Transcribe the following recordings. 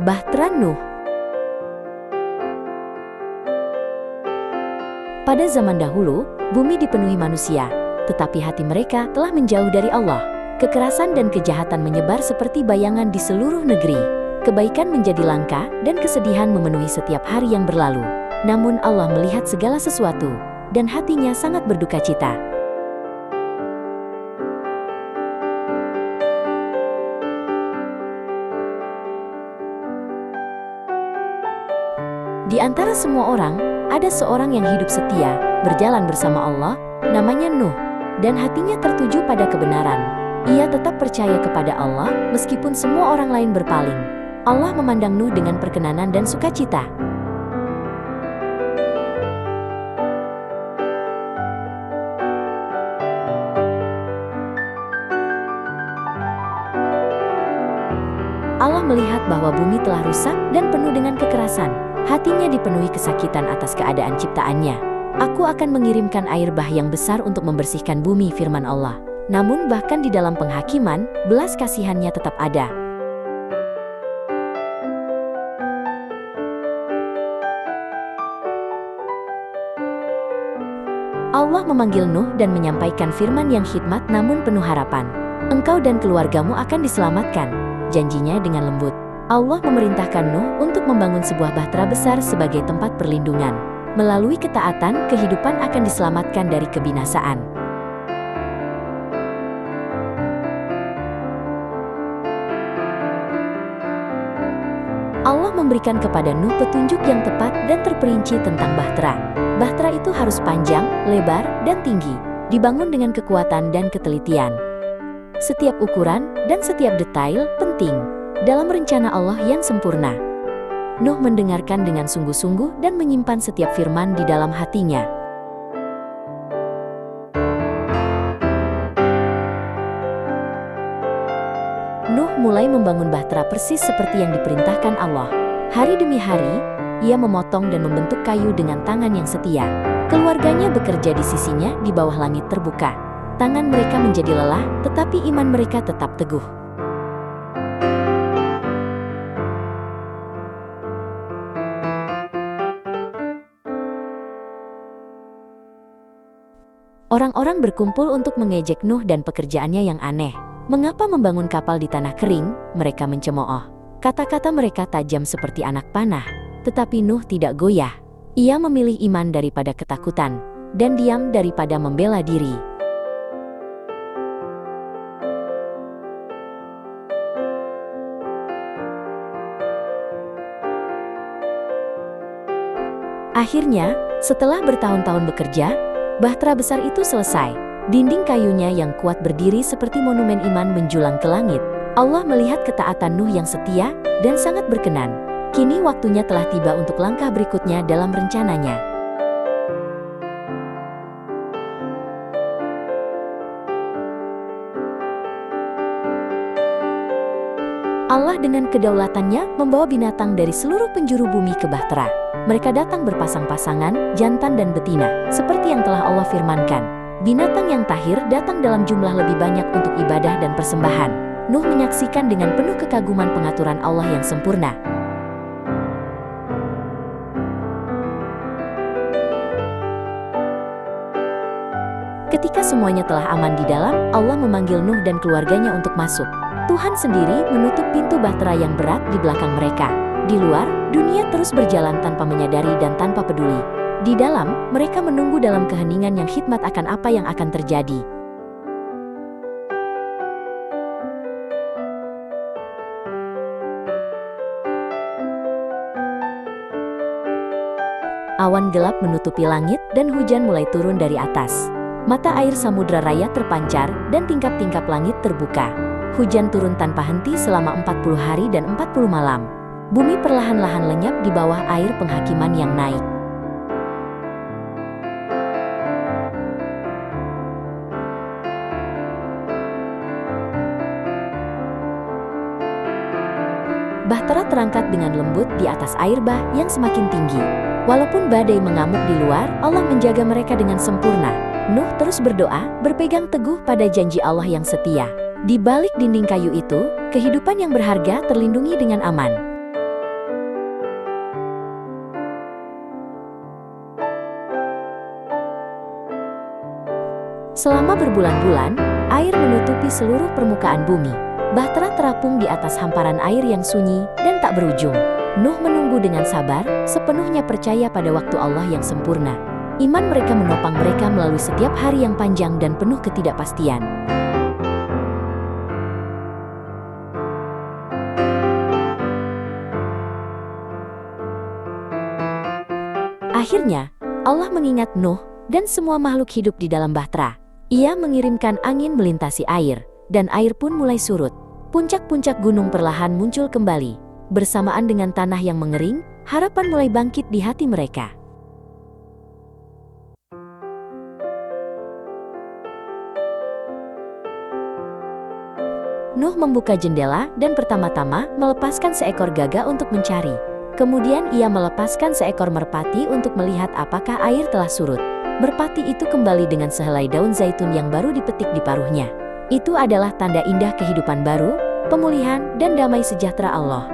Bahtera Nuh. Pada zaman dahulu, bumi dipenuhi manusia, tetapi hati mereka telah menjauh dari Allah. Kekerasan dan kejahatan menyebar seperti bayangan di seluruh negeri. Kebaikan menjadi langka dan kesedihan memenuhi setiap hari yang berlalu. Namun Allah melihat segala sesuatu, dan hatinya sangat berduka cita. Di antara semua orang, ada seorang yang hidup setia, berjalan bersama Allah, namanya Nuh, dan hatinya tertuju pada kebenaran. Ia tetap percaya kepada Allah, meskipun semua orang lain berpaling. Allah memandang Nuh dengan perkenanan dan sukacita. Allah melihat bahwa bumi telah rusak dan penuh dengan kekerasan. Hatinya dipenuhi kesakitan atas keadaan ciptaannya. Aku akan mengirimkan air bah yang besar untuk membersihkan bumi, firman Allah. Namun bahkan di dalam penghakiman, belas kasihannya tetap ada. Allah memanggil Nuh dan menyampaikan firman yang hikmat namun penuh harapan. Engkau dan keluargamu akan diselamatkan, janjinya dengan lembut. Allah memerintahkan Nuh untuk membangun sebuah bahtera besar sebagai tempat perlindungan. Melalui ketaatan, kehidupan akan diselamatkan dari kebinasaan. Allah memberikan kepada Nuh petunjuk yang tepat dan terperinci tentang bahtera. Bahtera itu harus panjang, lebar, dan tinggi, dibangun dengan kekuatan dan ketelitian. Setiap ukuran dan setiap detail penting dalam rencana Allah yang sempurna. Nuh mendengarkan dengan sungguh-sungguh dan menyimpan setiap firman di dalam hatinya. Nuh mulai membangun bahtera persis seperti yang diperintahkan Allah. Hari demi hari, ia memotong dan membentuk kayu dengan tangan yang setia. Keluarganya bekerja di sisinya di bawah langit terbuka. Tangan mereka menjadi lelah, tetapi iman mereka tetap teguh. Orang-orang berkumpul untuk mengejek Nuh dan pekerjaannya yang aneh. Mengapa membangun kapal di tanah kering? Mereka mencemooh. Kata-kata mereka tajam seperti anak panah. Tetapi Nuh tidak goyah. Ia memilih iman daripada ketakutan, dan diam daripada membela diri. Akhirnya, setelah bertahun-tahun bekerja, bahtera besar itu selesai. Dinding kayunya yang kuat berdiri seperti monumen iman menjulang ke langit. Allah melihat ketaatan Nuh yang setia dan sangat berkenan. Kini waktunya telah tiba untuk langkah berikutnya dalam rencananya. Allah dengan kedaulatannya membawa binatang dari seluruh penjuru bumi ke bahtera. Mereka datang berpasang-pasangan, jantan dan betina, seperti yang telah Allah firmankan. Binatang yang tahir datang dalam jumlah lebih banyak untuk ibadah dan persembahan. Nuh menyaksikan dengan penuh kekaguman pengaturan Allah yang sempurna. Ketika semuanya telah aman di dalam, Allah memanggil Nuh dan keluarganya untuk masuk. Tuhan sendiri menutup pintu bahtera yang berat di belakang mereka. Di luar, dunia terus berjalan tanpa menyadari dan tanpa peduli. Di dalam, mereka menunggu dalam keheningan yang hikmat akan apa yang akan terjadi. Awan gelap menutupi langit dan hujan mulai turun dari atas. Mata air samudra raya terpancar dan tingkap-tingkap langit terbuka. Hujan turun tanpa henti selama 40 hari dan 40 malam. Bumi perlahan-lahan lenyap di bawah air penghakiman yang naik. Bahtera terangkat dengan lembut di atas air bah yang semakin tinggi. Walaupun badai mengamuk di luar, Allah menjaga mereka dengan sempurna. Nuh terus berdoa, berpegang teguh pada janji Allah yang setia. Di balik dinding kayu itu, kehidupan yang berharga terlindungi dengan aman. Selama berbulan-bulan, air menutupi seluruh permukaan bumi. Bahtera terapung di atas hamparan air yang sunyi dan tak berujung. Nuh menunggu dengan sabar, sepenuhnya percaya pada waktu Allah yang sempurna. Iman mereka menopang mereka melalui setiap hari yang panjang dan penuh ketidakpastian. Akhirnya, Allah mengingat Nuh dan semua makhluk hidup di dalam bahtera. Ia mengirimkan angin melintasi air, dan air pun mulai surut. Puncak-puncak gunung perlahan muncul kembali. Bersamaan dengan tanah yang mengering, harapan mulai bangkit di hati mereka. Nuh membuka jendela dan pertama-tama melepaskan seekor gagak untuk mencari. Kemudian ia melepaskan seekor merpati untuk melihat apakah air telah surut. Merpati itu kembali dengan sehelai daun zaitun yang baru dipetik di paruhnya. Itu adalah tanda indah kehidupan baru, pemulihan, dan damai sejahtera Allah.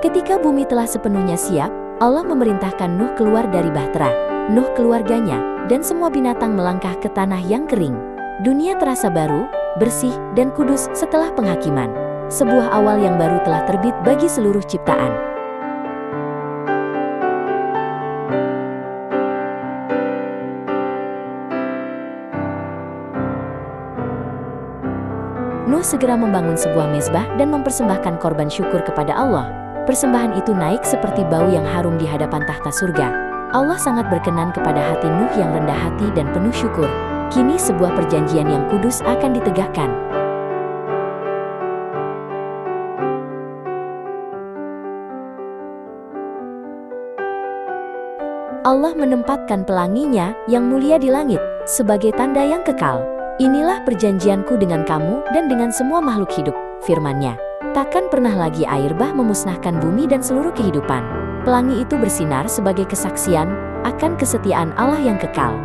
Ketika bumi telah sepenuhnya siap, Allah memerintahkan Nuh keluar dari bahtera. Nuh, keluarganya, dan semua binatang melangkah ke tanah yang kering. Dunia terasa baru, bersih, dan kudus setelah penghakiman. Sebuah awal yang baru telah terbit bagi seluruh ciptaan. Nuh segera membangun sebuah mezbah dan mempersembahkan korban syukur kepada Allah. Persembahan itu naik seperti bau yang harum di hadapan tahta surga. Allah sangat berkenan kepada hati Nuh yang rendah hati dan penuh syukur. Kini sebuah perjanjian yang kudus akan ditegakkan. Allah menempatkan pelanginya yang mulia di langit sebagai tanda yang kekal. Inilah perjanjianku dengan kamu dan dengan semua makhluk hidup, firman-Nya. Takkan pernah lagi air bah memusnahkan bumi dan seluruh kehidupan. Pelangi itu bersinar sebagai kesaksian akan kesetiaan Allah yang kekal.